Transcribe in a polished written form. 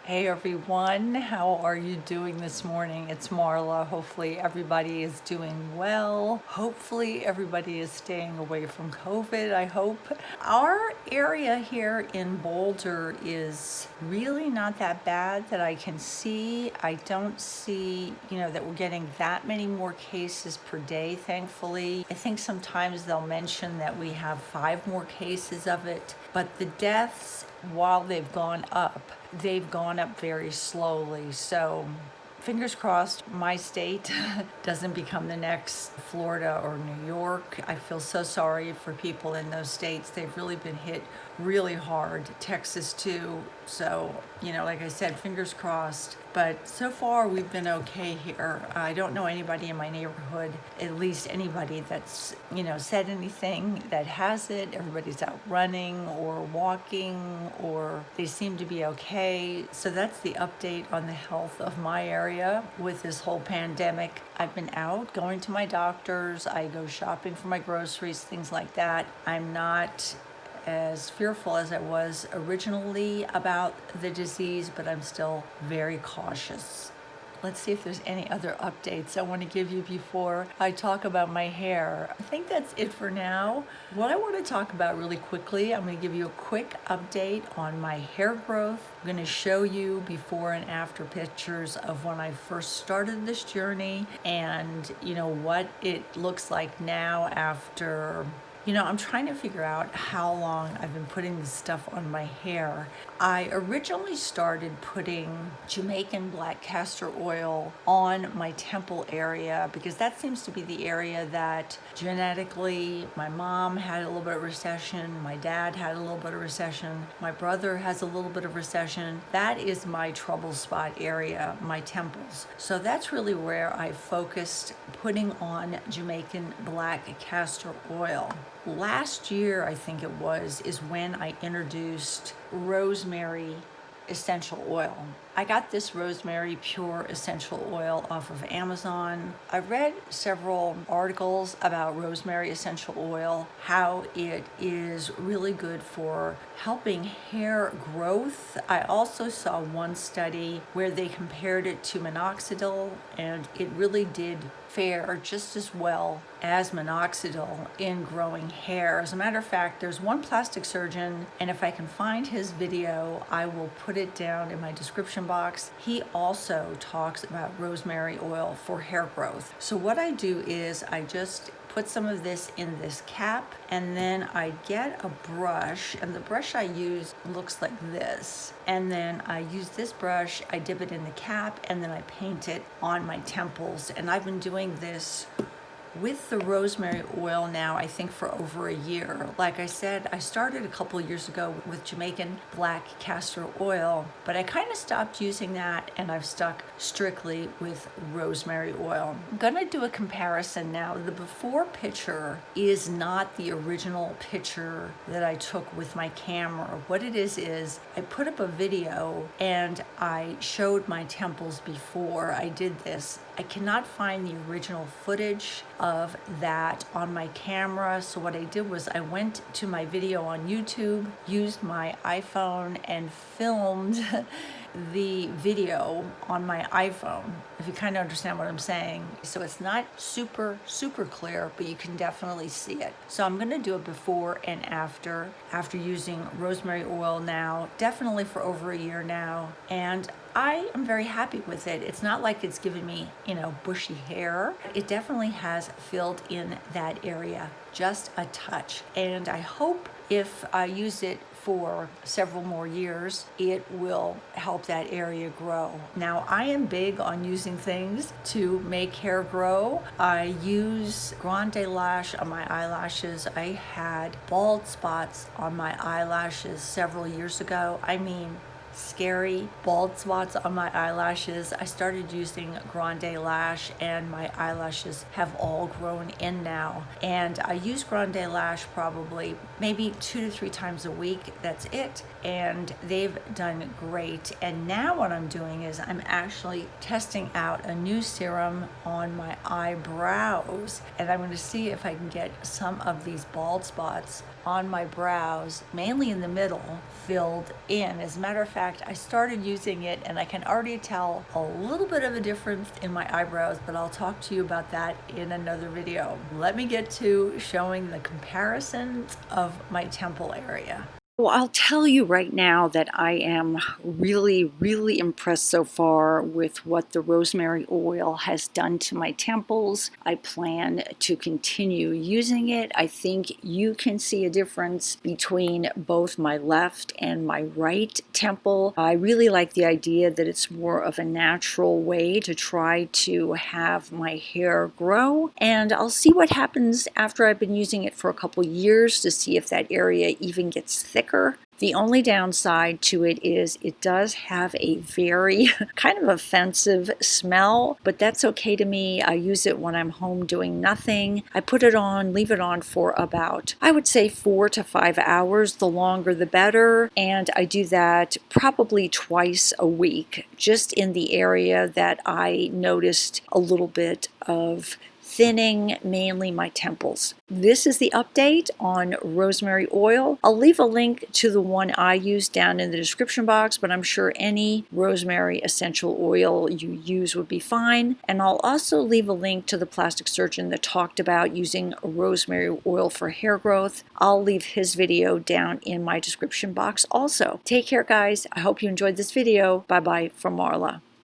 Hey everyone, how are you doing this morning? It's Marla. Hopefully everybody is doing well. Hopefully everybody is staying away from COVID, I hope. Our area here in Boulder is really not that bad that I can see. I don't see, that we're getting that many more cases per day, thankfully. I think sometimes they'll mention that we have 5 more cases of it, but the deaths, while they've gone up very slowly. So fingers crossed my state doesn't become the next Florida or New York. I feel so sorry for people in those states. They've really been hit really hard. Texas too. So, like I said, fingers crossed. But so far we've been okay here. I don't know anybody in my neighborhood, at least anybody that's, said anything that has it. Everybody's out running or walking, or they seem to be okay. So that's the update on the health of my area with this whole pandemic. I've been out going to my doctors. I go shopping for my groceries, things like that. I'm not as fearful as I was originally about the disease, but I'm still very cautious. Let's see if there's any other updates I want to give you before I talk about my hair. I think that's it for now. What I want to talk about really quickly, I'm going to give you a quick update on my hair growth. I'm going to show you before and after pictures of when I first started this journey and, what it looks like now after. I'm trying to figure out how long I've been putting this stuff on my hair. I originally started putting Jamaican black castor oil on my temple area because that seems to be the area that genetically my mom had a little bit of recession, my dad had a little bit of recession, my brother has a little bit of recession. That is my trouble spot area, my temples. So that's really where I focused putting on Jamaican black castor oil. Last year, I think it was, is when I introduced rosemary essential oil. I got this rosemary pure essential oil off of Amazon. I read several articles about rosemary essential oil, how it is really good for helping hair growth. I also saw one study where they compared it to minoxidil, and it really did fare just as well as minoxidil in growing hair. As a matter of fact, there's one plastic surgeon, and if I can find his video, I will put it down in my description box. He also talks about rosemary oil for hair growth. So what I do is I just put some of this in this cap, and then I get a brush, and the brush I use looks like this. And then I use this brush, I dip it in the cap, and then I paint it on my temples. And I've been doing this with the rosemary oil now, I think for over a year. Like I said, I started a couple of years ago with Jamaican black castor oil, but I kind of stopped using that and I've stuck strictly with rosemary oil. I'm gonna do a comparison now. The before picture is not the original picture that I took with my camera. What it is I put up a video and I showed my temples before I did this. I cannot find the original footage of that on my camera. So what I did was I went to my video on YouTube, used my iPhone and filmed the video on my iPhone, if you kind of understand what I'm saying. So it's not super clear, but you can definitely see it. So I'm gonna do a before and after using rosemary oil now, definitely for over a year now. And I am very happy with it. It's not like it's given me, bushy hair. It definitely has filled in that area just a touch. And I hope if I use it for several more years, it will help that area grow. Now, I am big on using things to make hair grow. I use Grande Lash on my eyelashes. I had bald spots on my eyelashes several years ago. I mean, scary bald spots on my eyelashes. I started using Grande Lash and my eyelashes have all grown in now. And I use Grande Lash probably maybe 2 to 3 times a week. That's it. And they've done great. And now what I'm doing is I'm actually testing out a new serum on my eyebrows. And I'm going to see if I can get some of these bald spots on my brows, mainly in the middle, filled in. As a matter of fact, I started using it and I can already tell a little bit of a difference in my eyebrows, but I'll talk to you about that in another video. Let me get to showing the comparisons of my temple area. Well, I'll tell you right now that I am really impressed so far with what the rosemary oil has done to my temples. I plan to continue using it. I think you can see a difference between both my left and my right temple. I really like the idea that it's more of a natural way to try to have my hair grow. And I'll see what happens after I've been using it for a couple years to see if that area even gets thicker. The only downside to it is it does have a very kind of offensive smell, but that's okay to me. I use it when I'm home doing nothing. I put it on, leave it on for about, I would say 4 to 5 hours. The longer the better. And I do that probably twice a week, just in the area that I noticed a little bit of thinning, mainly my temples. This is the update on rosemary oil. I'll leave a link to the one I use down in the description box, but I'm sure any rosemary essential oil you use would be fine. And I'll also leave a link to the plastic surgeon that talked about using rosemary oil for hair growth. I'll leave his video down in my description box also. Take care, guys. I hope you enjoyed this video. Bye-bye from Marla.